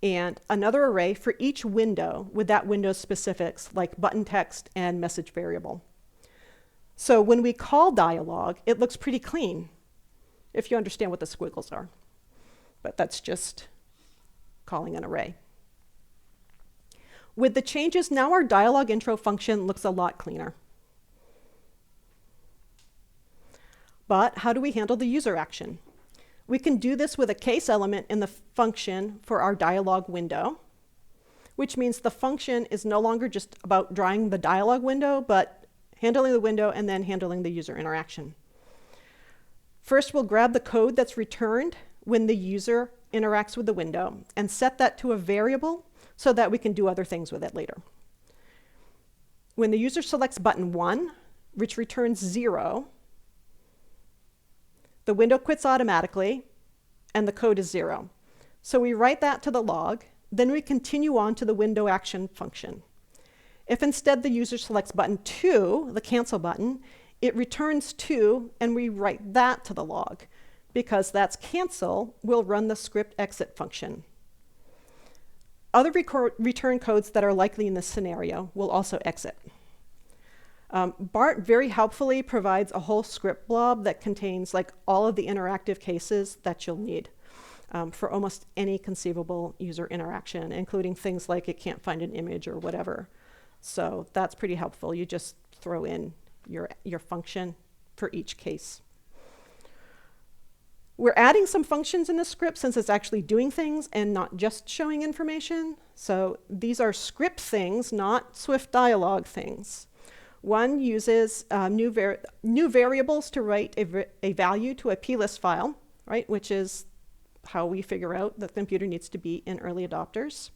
and another array for each window with that window's specifics like button text and message variable. So when we call dialog, it looks pretty clean if you understand what the squiggles are. But that's just calling an array. With the changes, now our dialog intro function looks a lot cleaner. But how do we handle the user action? We can do this with a case element in the function for our dialog window, which means the function is no longer just about drawing the dialog window, but handling the window and then handling the user interaction. First, we'll grab the code that's returned when the user interacts with the window and set that to a variable so that we can do other things with it later. When the user selects button 1, which returns 0, the window quits automatically, and the code is 0. So we write that to the log, then we continue on to the window action function. If instead the user selects button 2, the cancel button, it returns 2, and we write that to the log. Because that's cancel, we'll run the script exit function. Other return codes that are likely in this scenario will also exit. BART very helpfully provides a whole script blob that contains like all of the interactive cases that you'll need for almost any conceivable user interaction, including things like it can't find an image or whatever. So that's pretty helpful. You just throw in your function for each case. We're adding some functions in the script since it's actually doing things and not just showing information. So these are script things, not swiftDialog things. One uses new variables to write a value to a plist file, right, which is how we figure out that the computer needs to be in early adopters.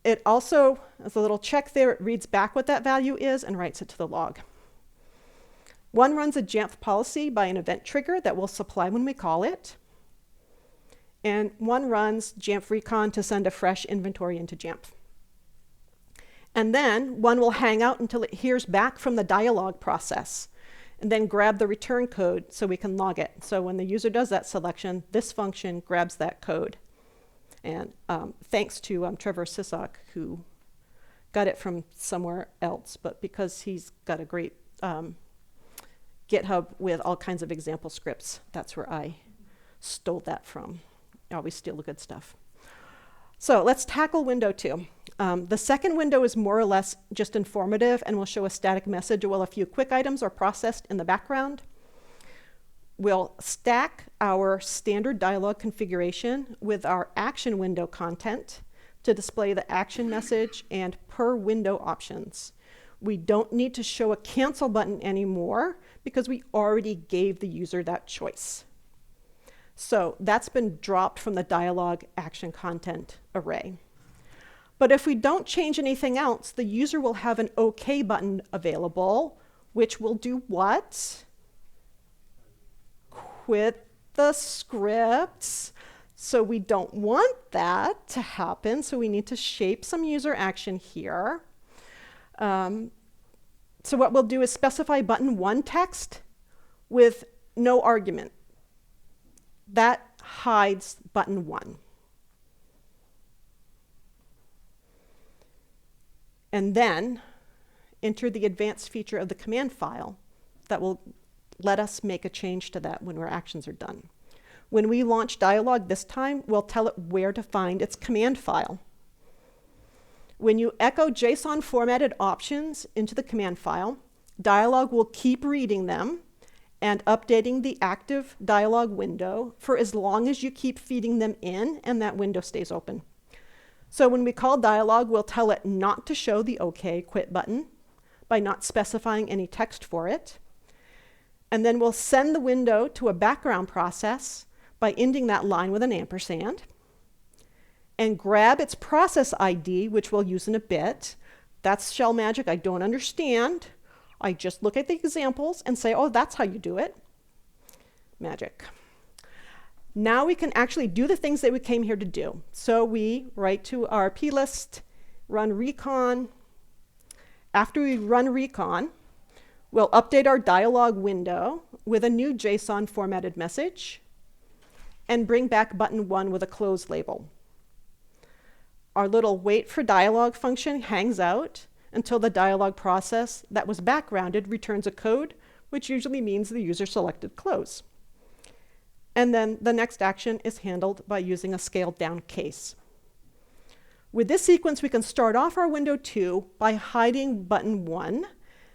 It also, as a little check there, it reads back what that value is and writes it to the log. One runs a Jamf policy by an event trigger that we'll supply when we call it. and one runs Jamf recon to send a fresh inventory into Jamf. And then one will hang out until it hears back from the dialog process, and then grab the return code so we can log it. So when the user does that selection, this function grabs that code. And thanks to Trevor Sisak, who got it from somewhere else, but because he's got a great GitHub with all kinds of example scripts, that's where I stole that from. I always steal the good stuff. So let's tackle window 2. The second window is more or less just informative and will show a static message while a few quick items are processed in the background. We'll stack our standard dialog configuration with our action window content to display the action message and per window options. We don't need to show a cancel button anymore because we already gave the user that choice. So that's been dropped from the dialog action content array. But if we don't change anything else, the user will have an OK button available, which will do what? Quit the scripts. So we don't want that to happen, so we need to shape some user action here. So what we'll do is specify button 1 text with no argument. That hides button 1. And then enter the advanced feature of the command file that will let us make a change to that when our actions are done. When we launch dialog this time, we'll tell it where to find its command file. When you echo JSON formatted options into the command file, dialog will keep reading them and updating the active dialog window for as long as you keep feeding them in and that window stays open. So when we call dialog, we'll tell it not to show the OK quit button by not specifying any text for it. And then we'll send the window to a background process by ending that line with an ampersand, and grab its process ID, which we'll use in a bit. That's shell magic I don't understand. I just look at the examples and say, oh, that's how you do it. Magic. Now we can actually do the things that we came here to do. So we write to our plist, run recon. After we run recon, we'll update our dialog window with a new JSON formatted message and bring back button 1 with a close label. Our little wait for dialog function hangs out until the dialog process that was backgrounded returns a code, which usually means the user selected close. And then the next action is handled by using a scaled down case. With this sequence, we can start off our window 2 by hiding button 1.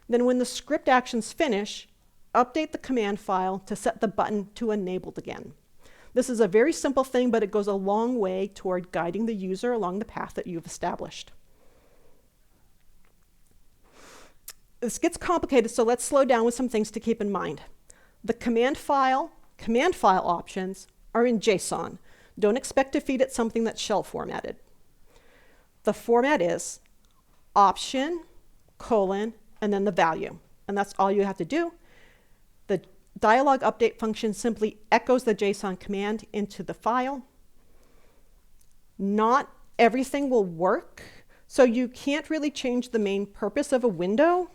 Then when the script actions finish, update the command file to set the button to enabled again. This is a very simple thing, but it goes a long way toward guiding the user along the path that you've established. This gets complicated, so let's slow down with some things to keep in mind. The command file options are in JSON. Don't expect to feed it something that's shell formatted. The format is option, colon, and then the value. And that's all you have to do. The dialog update function simply echoes the JSON command into the file. Not everything will work, so you can't really change the main purpose of a window.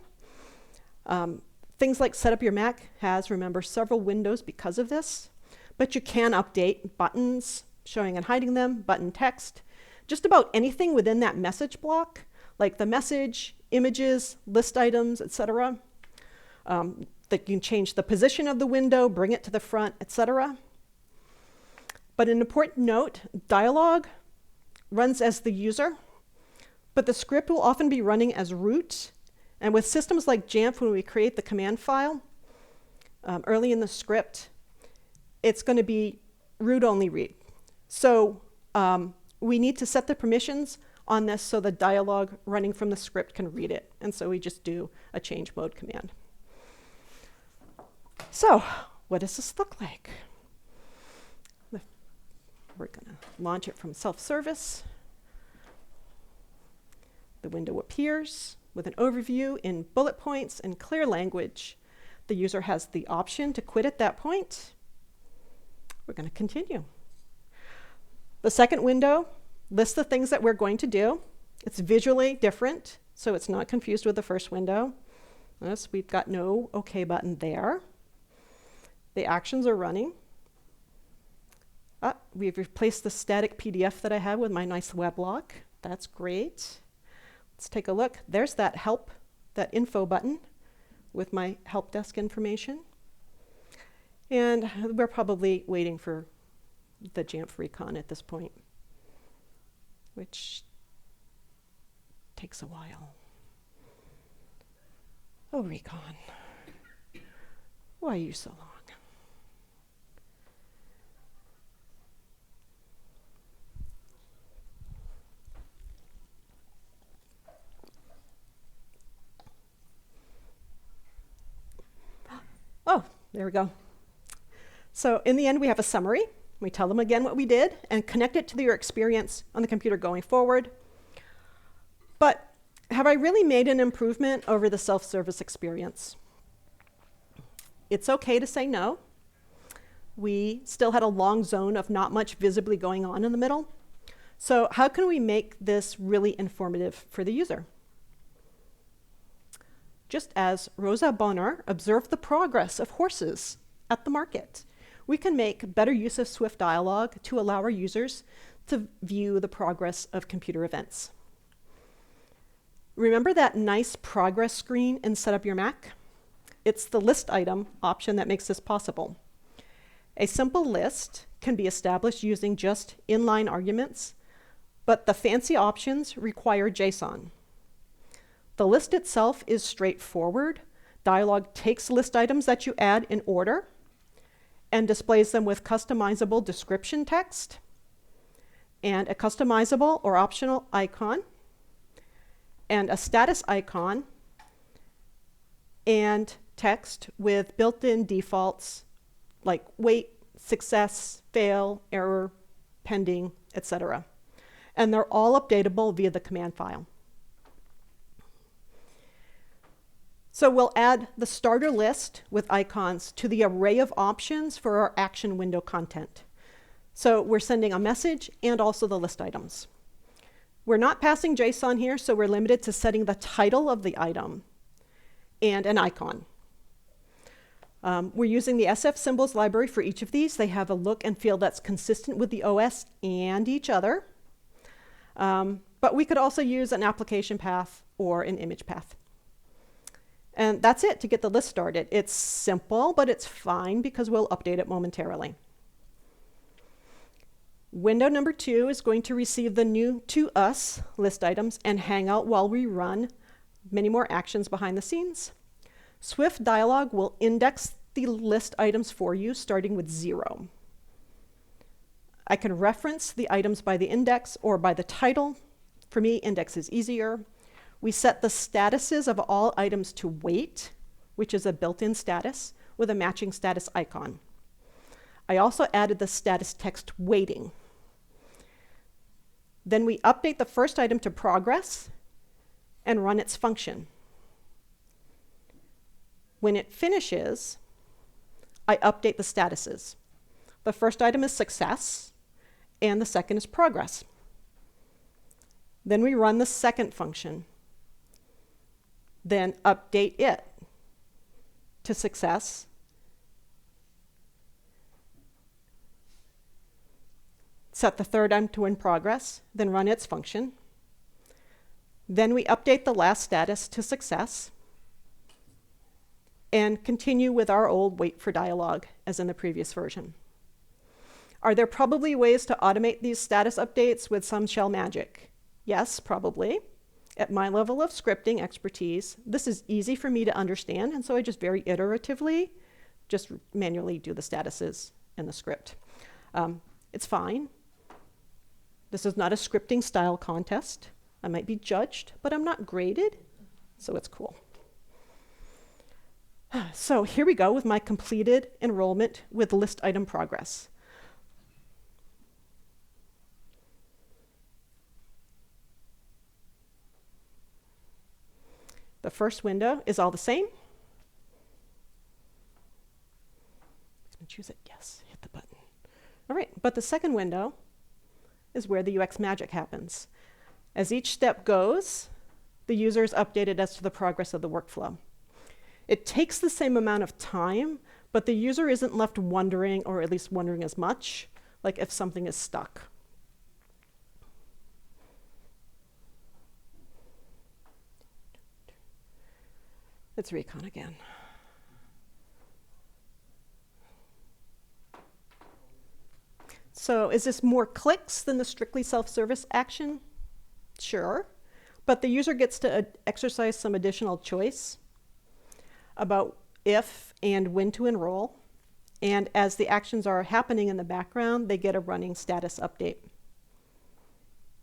Things like Set Up Your Mac has, remember, several windows because of this, but you can update buttons, showing and hiding them, button text, just about anything within that message block, like the message, images, list items, etc. That you can change the position of the window, bring it to the front, etc. But an important note, dialog runs as the user, but the script will often be running as root. And with systems like Jamf, when we create the command file, early in the script, it's going to be root-only read. So we need to set the permissions on this so the dialog running from the script can read it. And so we just do a change mode command. So what does this look like? We're going to launch it from self-service. The window appears with an overview in bullet points and clear language. The user has the option to quit at that point. We're going to continue. The second window lists the things that we're going to do. It's visually different, so it's not confused with the first window. Notice we've got no OK button there. The actions are running. We've replaced the static PDF that I have with my nice weblog. That's great. Let's take a look. There's that help, that info button with my help desk information. And we're probably waiting for the Jamf recon at this point, which takes a while. Oh, recon. Why are you so long? Oh, there we go. So in the end, we have a summary. We tell them again what we did and connect it to your experience on the computer going forward. But have I really made an improvement over the self-service experience? It's okay to say no. We still had a long zone of not much visibly going on in the middle. So how can we make this really informative for the user? Just as Rosa Bonheur observed the progress of horses at the market, we can make better use of swiftDialog to allow our users to view the progress of computer events. Remember that nice progress screen in Set Up Your Mac? It's the list item option that makes this possible. A simple list can be established using just inline arguments, but the fancy options require JSON. The list itself is straightforward. Dialog takes list items that you add in order and displays them with customizable description text and a customizable or optional icon and a status icon and text with built-in defaults like wait, success, fail, error, pending, etc. And they're all updatable via the command file. So we'll add the starter list with icons to the array of options for our action window content. So we're sending a message and also the list items. We're not passing JSON here, so we're limited to setting the title of the item and an icon. We're using the SF symbols library for each of these. They have a look and feel that's consistent with the OS and each other. But we could also use an application path or an image path. And that's it to get the list started. It's simple, but it's fine because we'll update it momentarily. Window number 2 is going to receive the new to us list items and hang out while we run many more actions behind the scenes. swiftDialog will index the list items for you starting with 0. I can reference the items by the index or by the title. For me, index is easier. We set the statuses of all items to wait, which is a built-in status with a matching status icon. I also added the status text waiting. Then we update the first item to progress and run its function. When it finishes, I update the statuses. The first item is success, and the second is progress. Then we run the second function. Then update it to success. Set the third item to in progress, then run its function. Then we update the last status to success and continue with our old wait for dialog as in the previous version. Are there probably ways to automate these status updates with some shell magic? Yes, probably. At my level of scripting expertise, this is easy for me to understand, and so I just very iteratively just manually do the statuses in the script. It's fine. This is not a scripting style contest. I might be judged, but I'm not graded, so it's cool. So here we go with my completed enrollment with list item progress. The first window is all the same. I'm going to choose it. Yes, hit the button. All right, but the second window is where the UX magic happens. As each step goes, the user is updated as to the progress of the workflow. It takes the same amount of time, but the user isn't left wondering, or at least wondering as much, like if something is stuck. Let's recon again. So is this more clicks than the strictly self-service action? Sure. But the user gets to exercise some additional choice about if and when to enroll. And as the actions are happening in the background, they get a running status update.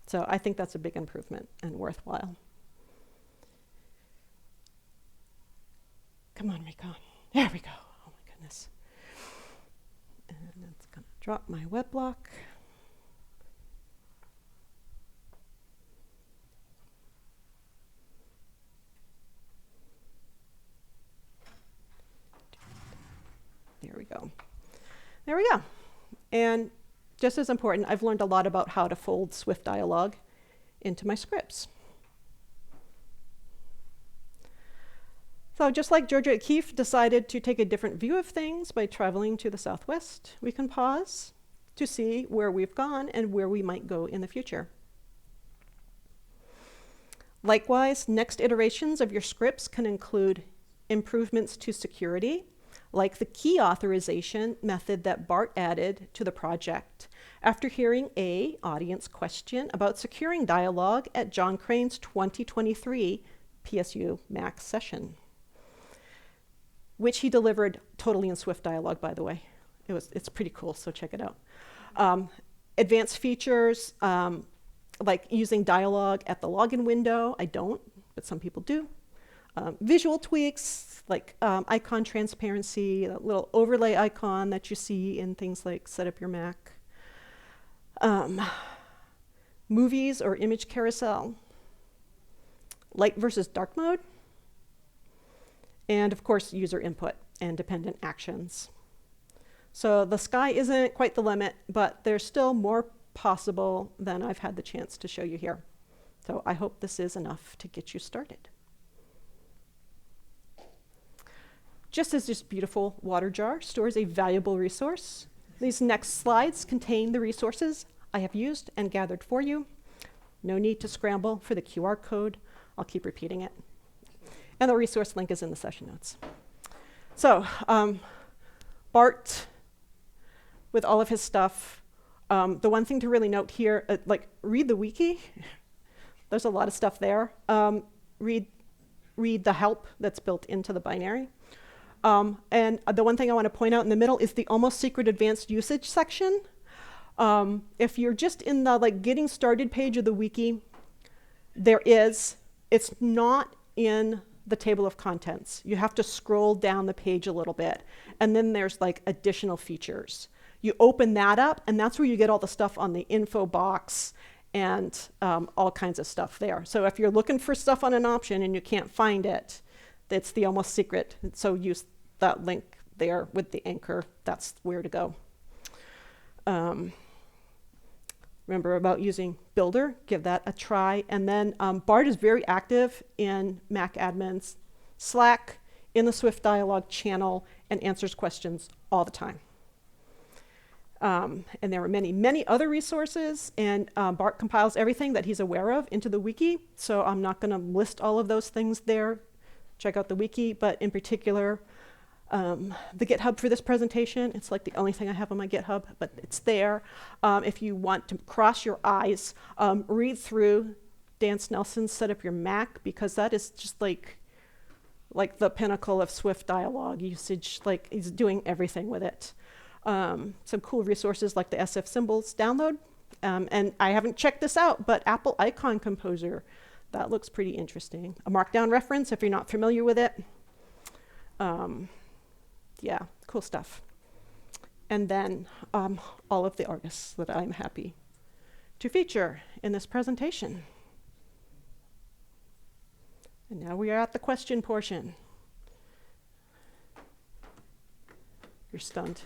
So I think that's a big improvement and worthwhile. Come on, Recon. There we go. Oh my goodness. And it's going to drop my web block. There we go. There we go. And just as important, I've learned a lot about how to fold swiftDialog into my scripts. So just like Georgia O'Keeffe decided to take a different view of things by traveling to the Southwest, we can pause to see where we've gone and where we might go in the future. Likewise, next iterations of your scripts can include improvements to security, like the key authorization method that Bart added to the project after hearing an audience question about securing dialogue at John Crane's 2023 PSU Max session, which he delivered totally in swiftDialog, by the way. It's pretty cool, so check it out. Advanced features, like using dialogue at the login window. I don't, but some people do. Visual tweaks, like icon transparency, that little overlay icon that you see in things like Set Up Your Mac. Movies or image carousel. Light versus dark mode. And of course, user input and dependent actions. So the sky isn't quite the limit, but there's still more possible than I've had the chance to show you here. So I hope this is enough to get you started. Just as this beautiful water jar stores a valuable resource, these next slides contain the resources I have used and gathered for you. No need to scramble for the QR code. I'll keep repeating it. And the resource link is in the session notes. So Bart, with all of his stuff, the one thing to really note here, read the wiki. There's a lot of stuff there. Read the help that's built into the binary. And the one thing I want to point out in the middle is the almost secret advanced usage section. If you're just in the getting started page of the wiki, it's not in the table of contents. You have to scroll down the page a little bit. And then there's additional features. You open that up, and that's where you get all the stuff on the info box and all kinds of stuff there. So if you're looking for stuff on an option and you can't find it, it's the almost secret. So use that link there with the anchor. That's where to go. Remember about using Builder, give that a try. And then Bart is very active in Mac admins, Slack, in the swiftDialog channel, and answers questions all the time. And there are many, many other resources, and Bart compiles everything that he's aware of into the wiki, so I'm not going to list all of those things there. Check out the wiki, but in particular, the GitHub for this presentation, it's the only thing I have on my GitHub, but it's there. If you want to cross your eyes, read through Dan Snelson's Set Up Your Mac, because that is just like the pinnacle of swiftDialog usage. He's doing everything with it. Some cool resources like the SF symbols download. And I haven't checked this out, but Apple Icon Composer, that looks pretty interesting. A Markdown reference if you're not familiar with it. Yeah, cool stuff. And then all of the artists that I'm happy to feature in this presentation. And now we are at the question portion. You're stunned.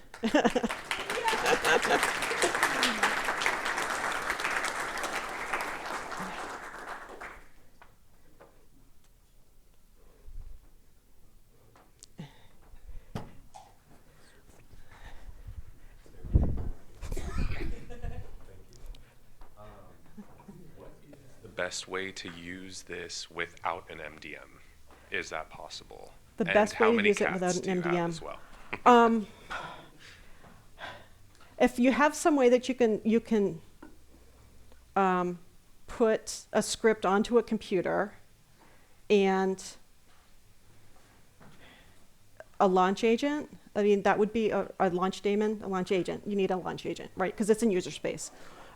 best way to use this without an MDM? Is that possible? The And best how way to many use it cats without do an you have MDM. as well? If you have some way that you can put a script onto a computer and a launch agent, I mean, that would be a launch daemon, a launch agent. You need a launch agent, right? Because it's in user space.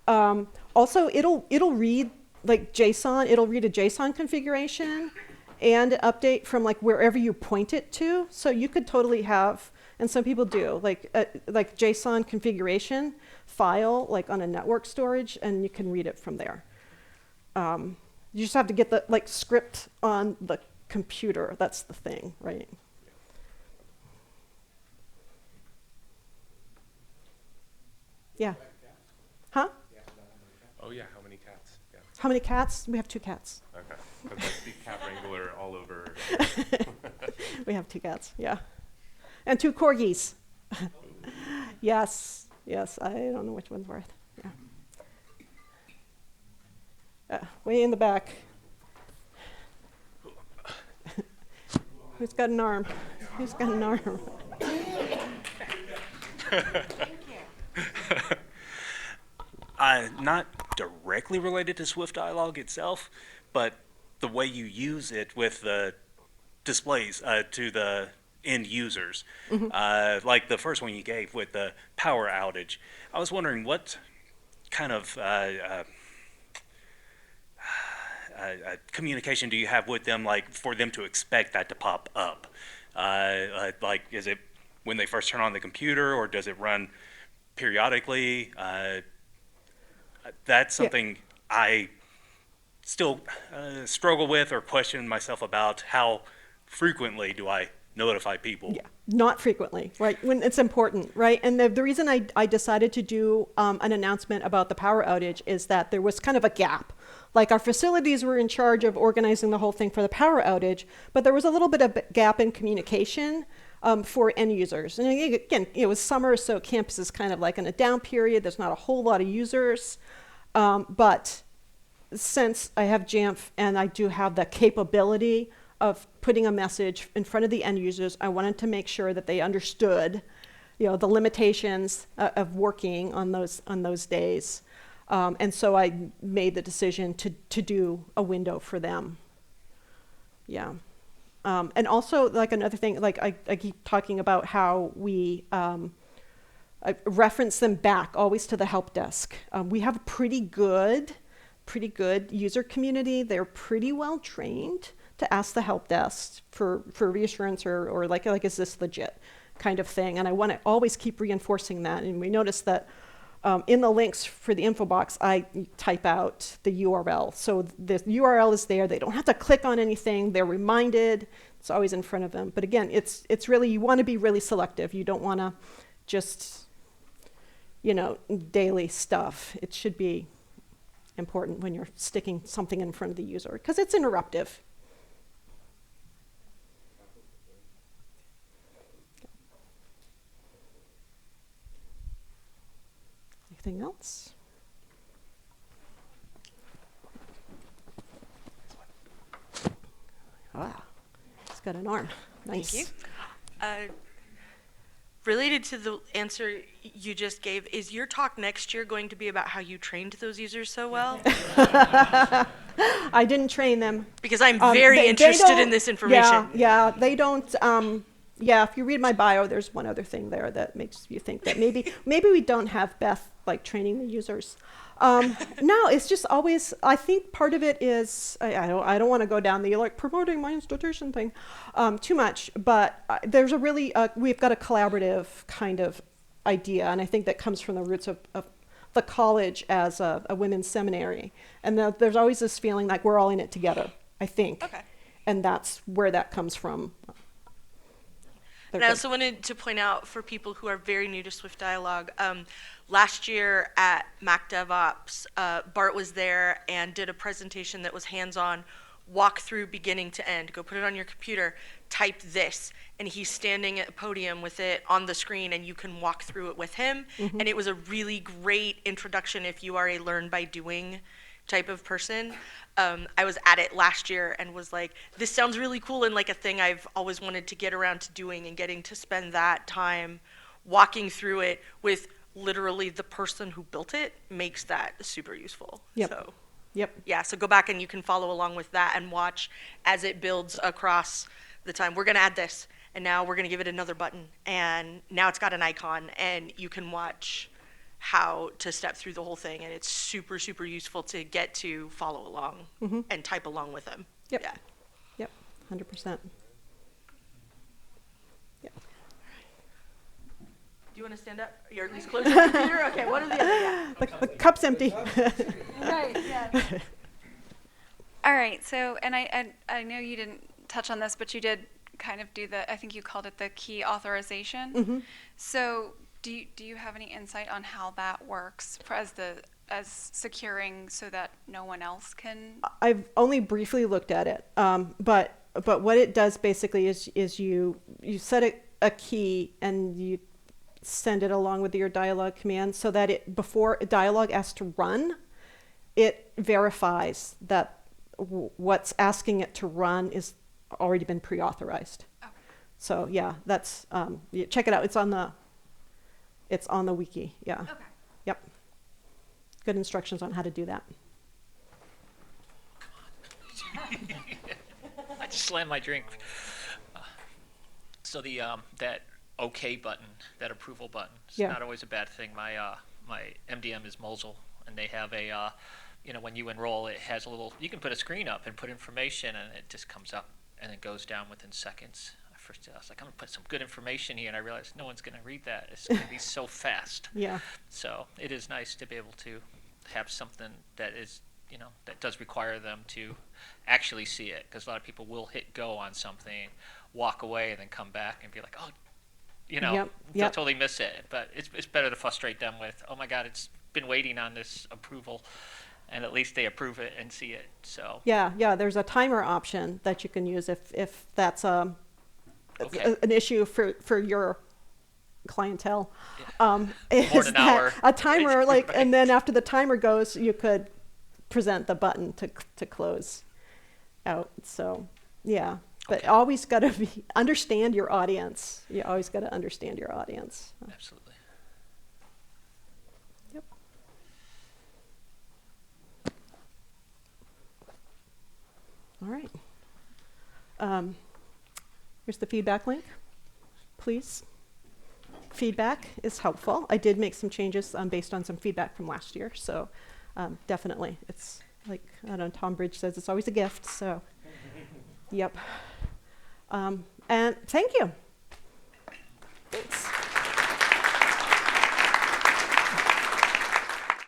Also, it'll read like JSON. It'll read a JSON configuration and update from like wherever you point it to. So you could totally have, and some people do, like JSON configuration file like on a network storage, and you can read it from there. You just have to get the like script on the computer. That's the thing, right? Yeah. Huh? Oh yeah, how many cats? Yeah. How many cats? We have 2 cats. Okay. Because I see cat wrangler all over. We have 2 cats, yeah. And 2 corgis. Yes, I don't know which one's worth. Yeah. Way in the back. Who's got an arm? Who's got an arm? Not directly related to swiftDialog itself, but the way you use it with the displays to the end users. Like the first one you gave with the power outage. I was wondering what kind of communication do you have with them, like for them to expect that to pop up? Like, is it when they first turn on the computer, or does it run periodically? That's something I still struggle with or question myself about. How frequently do I notify people? Yeah, not frequently, right? When it's important, right? And the reason I decided to do an announcement about the power outage is that there was kind of a gap. Like our facilities were in charge of organizing the whole thing for the power outage, but there was a little bit of gap in communication for end users. And again, it was summer, so campus is kind of like in a down period. There's not a whole lot of users. But since I have Jamf and I do have the capability of putting a message in front of the end users, I wanted to make sure that they understood, the limitations of working on those days. And so I made the decision to do a window for them. Yeah. And also, like another thing, like I keep talking about how we I reference them back always to the help desk. We have a pretty good user community. They're pretty well trained to ask the help desk for reassurance or like is this legit kind of thing. And I want to always keep reinforcing that. And we noticed that in the links for the info box, I type out the URL. So the URL is there. They don't have to click on anything. They're reminded. It's always in front of them. But again, it's really, you want to be really selective. You don't want to just, daily stuff. It should be important when you're sticking something in front of the user because it's interruptive. Anything else? Ah, it's got an arm. Nice. Thank you. Related to the answer you just gave, is your talk next year going to be about how you trained those users so well? I didn't train them. Because I'm very interested in this information. Yeah, they don't. If you read my bio, there's one other thing there that makes you think that maybe we don't have Beth like training the users. No, it's just always, I think part of it is, I don't want to go down the like promoting my institution thing too much, but there's a really, we've got a collaborative kind of idea, and I think that comes from the roots of the college as a women's seminary. And there's always this feeling like we're all in it together, I think. Okay. And that's where that comes from. And I also wanted to point out for people who are very new to swiftDialog, last year at Mac DevOps, Bart was there and did a presentation that was hands-on, walk through beginning to end. Go put it on your computer, type this, and he's standing at a podium with it on the screen, and you can walk through it with him. Mm-hmm. And it was a really great introduction if you are a learn by doing type of person. I was at it last year and was like, this sounds really cool and like a thing I've always wanted to get around to doing, and getting to spend that time walking through it with literally the person who built it makes that super useful. Yep. So Yep. yeah, so go back and you can follow along with that and watch as it builds across the time. We're gonna add this, and now we're gonna give it another button, and now it's got an icon, and you can watch how to step through the whole thing, and it's super, super useful to get to follow along and type along with them. Yep. Yeah. Yep. 100%. Yep. Do you want to stand up? You're at least close to the computer? Okay, what are the other? Yeah. The cup's empty. Right, yeah. All right, so, and I know you didn't touch on this, but you did kind of do I think you called it the key authorization. So do you have any insight on how that works as securing so that no one else can? I've only briefly looked at it, but what it does basically is you set a key and you send it along with your dialog command, so that it, before a dialog asks to run, it verifies that what's asking it to run is already been pre-authorized. Okay. So yeah, that's check it out. It's on the wiki. Yeah. Okay. Yep. Good instructions on how to do that. I just slammed my drink. So the that OK button, that approval button, it's Yeah. not always a bad thing. My MDM is Mosul, and they have a when you enroll, it has a little. You can put a screen up and put information, and it just comes up and it goes down within seconds. First, I was like, I'm gonna put some good information here, and I realized no one's gonna read that. It's gonna be so fast. Yeah. So it is nice to be able to have something that is, that does require them to actually see it, because a lot of people will hit go on something, walk away, and then come back and be like, oh, they'll Yep. totally miss it. But it's better to frustrate them with, oh my God, it's been waiting on this approval, and at least they approve it and see it. So Yeah. There's a timer option that you can use if that's Okay. an issue for your clientele. More Is than an that hour. a timer, like, Right. and then after the timer goes, you could present the button to close out. So yeah, but Okay. always got to understand your audience. You always got to understand your audience. absolutely. Yep. All right. Here's the feedback link, please. Feedback is helpful. I did make some changes based on some feedback from last year, so definitely. It's like, I don't know, Tom Bridge says it's always a gift, so yep. And thank you.